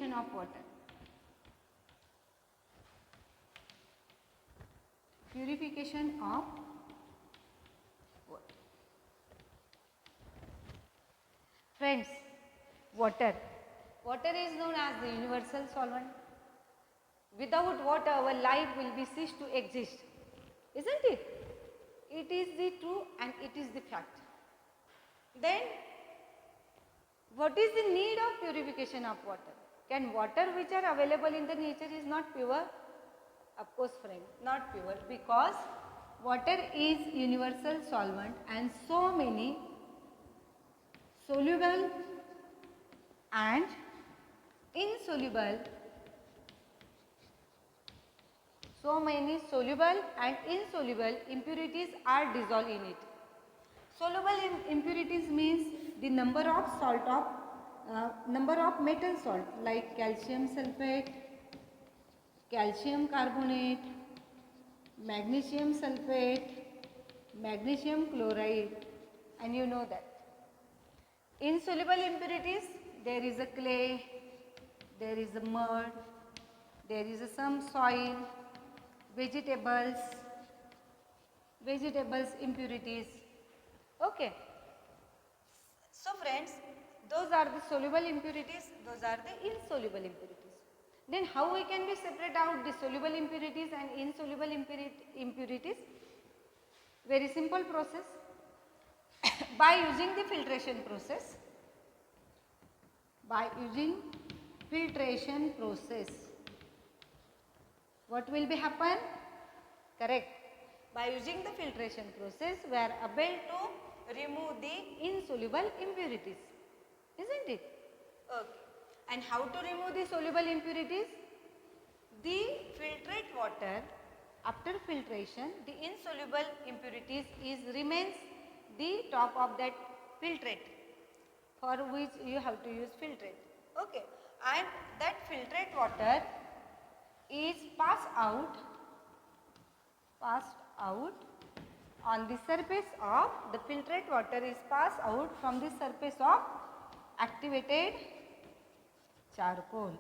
purification of water. Purification of water. Friends, water. Water is known as the universal solvent. Without water, our life will be cease to exist. Isn't it? It is the true and it is the fact. Then, what is the need of purification of water? Can water which are available in the nature is not pure? Of course, friend, not pure, because water is universal solvent and so many soluble and insoluble impurities are dissolved in it. Soluble impurities means the number of metal salt like calcium sulfate, calcium carbonate, magnesium sulfate, magnesium chloride, and you know that. Insoluble impurities, there is a clay, there is a mud, there is some soil, vegetables impurities. Okay. So friends, those are the soluble impurities, those are the insoluble impurities. Then how we can be separate out the soluble impurities and insoluble impurities? Very simple process. By using the filtration process. What will be happen? Correct. By using the filtration process, we are able to remove the insoluble impurities. Isn't it? Okay. And how to remove the soluble impurities? The filtrate water, after filtration, the insoluble impurities remains the top of that filtrate, for which you have to use filtrate. Okay. And that filtrate water is passed out on the surface of the filtrate water is passed out from the surface of activated charcoal.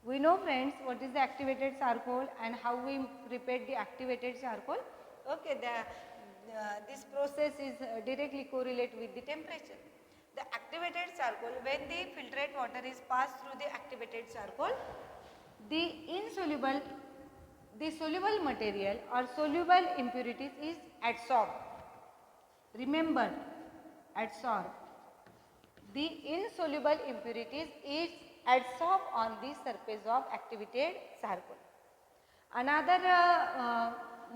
We know friends what is the activated charcoal and how we prepare the activated charcoal. Okay, this process is directly correlate with the temperature. The activated charcoal, when the filtrate water is passed through the activated charcoal, the soluble material or soluble impurities is adsorbed. Remember, adsorbed. The insoluble impurities is adsorbed on the surface of activated charcoal. Another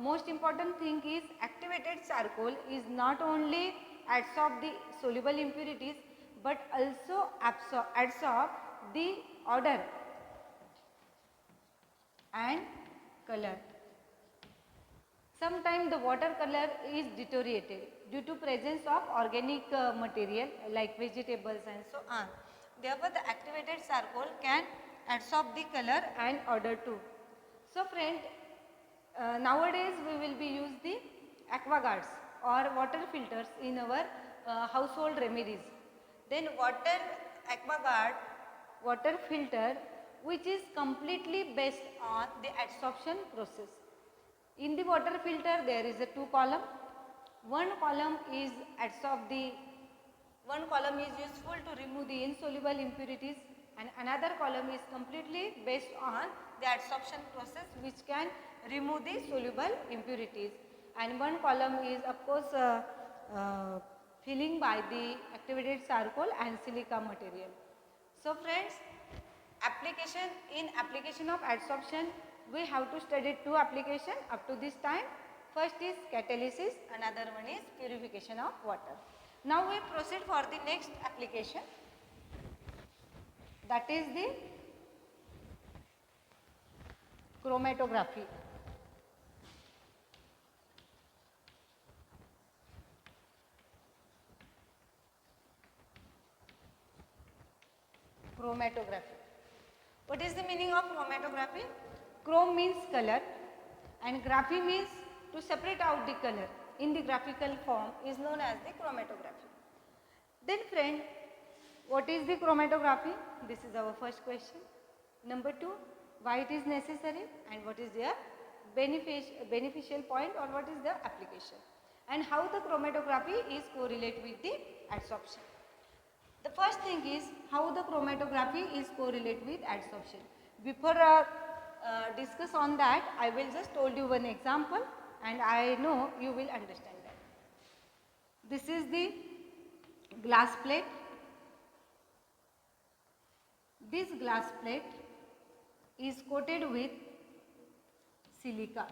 most important thing is activated charcoal is not only adsorb the soluble impurities but also adsorb the odor and color. Sometimes the watercolor is deteriorated due to presence of organic material like vegetables and so on. Therefore, the activated charcoal can absorb the color and odor too. So friend, nowadays we will be use the aquaguards or water filters in our household remedies. Then aquaguard water filter, which is completely based on the adsorption process. In the water filter there is a two column. One column is useful to remove the insoluble impurities and another column is completely based on the adsorption process which can remove the soluble impurities, and one column is of course filling by the activated charcoal and silica material. So friends, application of adsorption, we have to study two applications up to this time. First is catalysis, another one is purification of water. Now we proceed for the next application, that is the chromatography. Chromatography. What is the meaning of chromatography? Chrome means color and graphy means to separate out the color in the graphical form is known as the chromatography. Then friend, What is the chromatography? This is our first question. Number 2, why it is necessary and what is their beneficial point or what is the application, and how the chromatography is correlate with the adsorption. The first thing is how the chromatography is correlate with adsorption. Before discuss on that, I will just told you one example and I know you will understand that. This is the glass plate. This glass plate is coated with silica.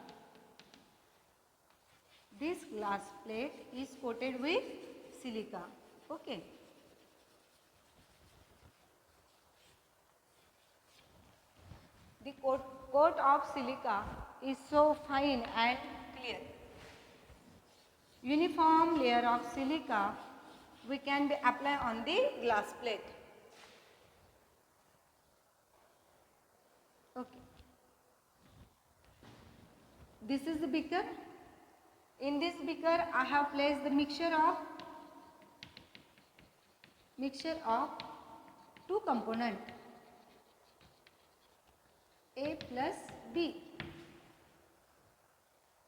This glass plate is coated with silica. Okay. The coat of silica is so fine and clear. Uniform layer of silica we can be apply on the glass plate. Okay. This is the beaker. In this beaker I have placed the mixture of two components, A plus B,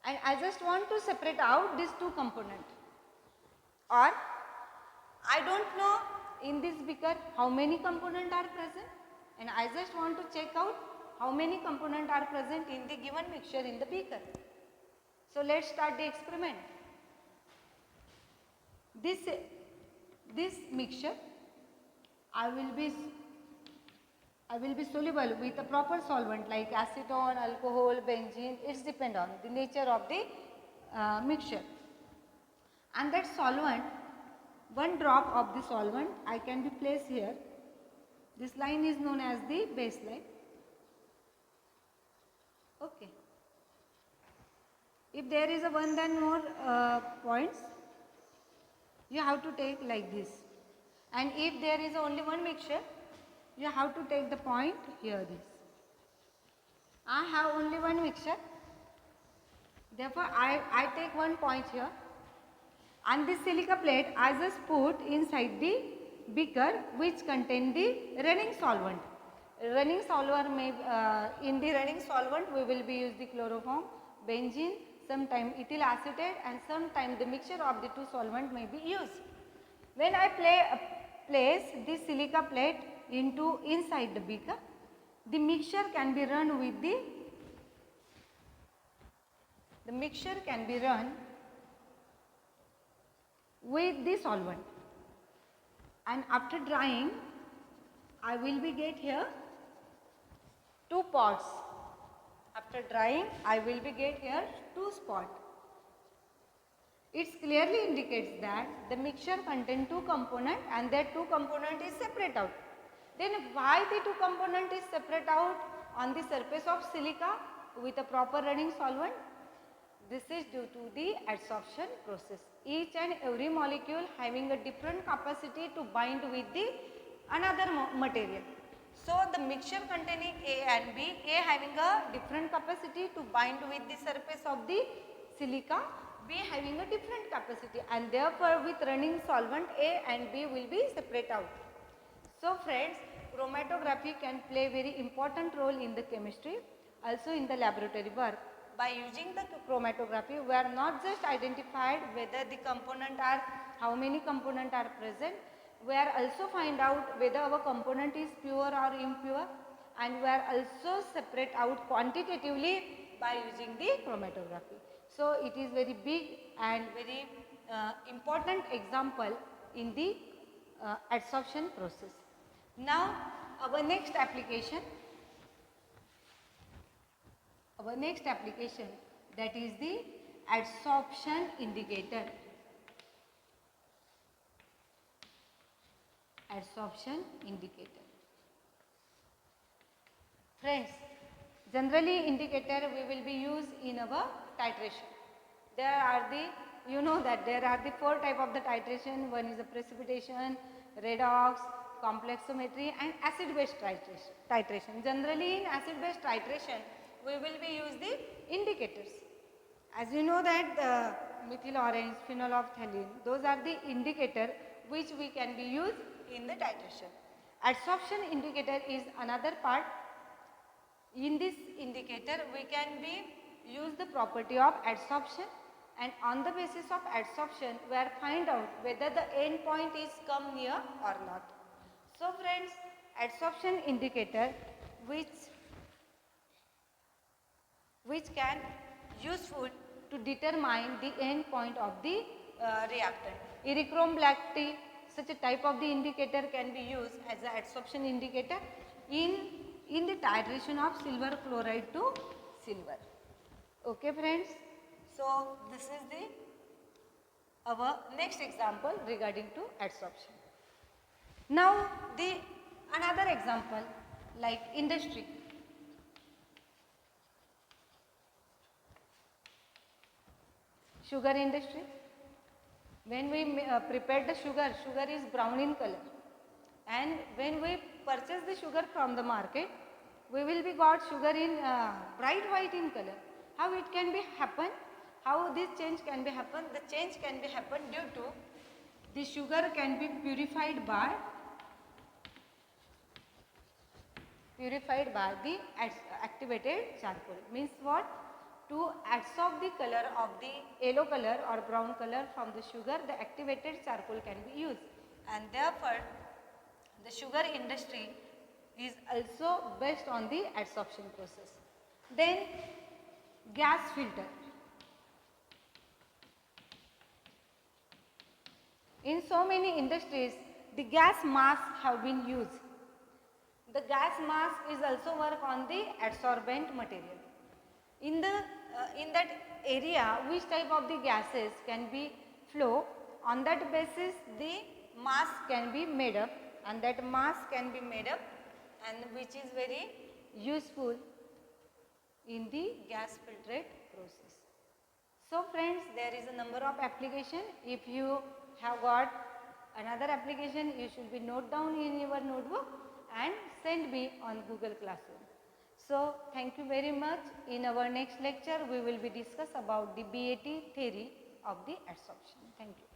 and I just want to separate out these two components, or I don't know in this beaker how many components are present, and I just want to check out how many components are present in the given mixture in the beaker. So let's start the experiment. This mixture I will be soluble with a proper solvent like acetone, alcohol, benzene. It's depend on the nature of the mixture. And that solvent, one drop of the solvent I can be placed here. This line is known as the baseline. Okay. If there is a one then more points, you have to take like this. And if there is only one mixture, you have to take the point here this. I have only one mixture, therefore I take one point here, and this silica plate I just put inside the beaker which contain the running solvent. Running solvent may in the running solvent we will be use the chloroform, benzene, sometime ethyl acetate, and sometime the mixture of the two solvent may be used. When I place this silica plate into inside the beaker, the mixture can be run with the solvent, and after drying I will be get here two pots. After drying I will be get here two spots. It clearly indicates that the mixture contains two components and that two component is separate out. Then why the two component is separate out on the surface of silica with a proper running solvent? This is due to the adsorption process. Each and every molecule having a different capacity to bind with the another material. So the mixture containing A and B, A having a different capacity to bind with the surface of the silica, B having a different capacity, and therefore with running solvent A and B will be separate out. So friends, chromatography can play very important role in the chemistry, also in the laboratory work. By using the chromatography, we are not just identified whether the component are, how many components are present, we are also find out whether our component is pure or impure, and we are also separate out quantitatively by using the chromatography. So it is very big and very important example in the adsorption process. Now our next application that is the adsorption indicator. Adsorption indicator. Friends, generally indicator we will be used in our titration. There are the, you know that there are the four type of the titration. One is the precipitation, redox, complexometry, and acid base titration. Generally in acid base titration we will be use the indicators. As you know that methyl orange, phenolphthalein, those are the indicator which we can be used in the titration. Adsorption indicator is another part. In this indicator we can use the property of adsorption, and on the basis of adsorption we are find out whether the end point is come near or not. So friends, adsorption indicator which can useful to determine the end point of the reactant. Erichrome black tea, such a type of the indicator can be used as an adsorption indicator in the titration of silver chloride to silver. Okay friends, so this is our next example regarding to adsorption. Now the another example like industry. Sugar industry. When we prepare the sugar, sugar is brown in color, and when we purchase the sugar from the market, we will be got sugar in bright white in color. How it can be happen? How this change can be happen? The change can be happen due to the sugar can be purified by the activated charcoal. Means what? To adsorb the color of the yellow color or brown color from the sugar, the activated charcoal can be used, and therefore the sugar industry is also based on the adsorption process. Then gas filter. In so many industries, the gas mask have been used. The gas mask is also work on the adsorbent material. In that area, which type of the gases can be flow, on that basis the mask can be made up, and that mask can be made up, and which is very useful in the gas filtrate process. So friends, there is a number of application. If you have got another application, you should be note down in your notebook and send me on Google Classroom. So thank you very much. In our next lecture, we will be discuss about the BAT theory of the adsorption. Thank you.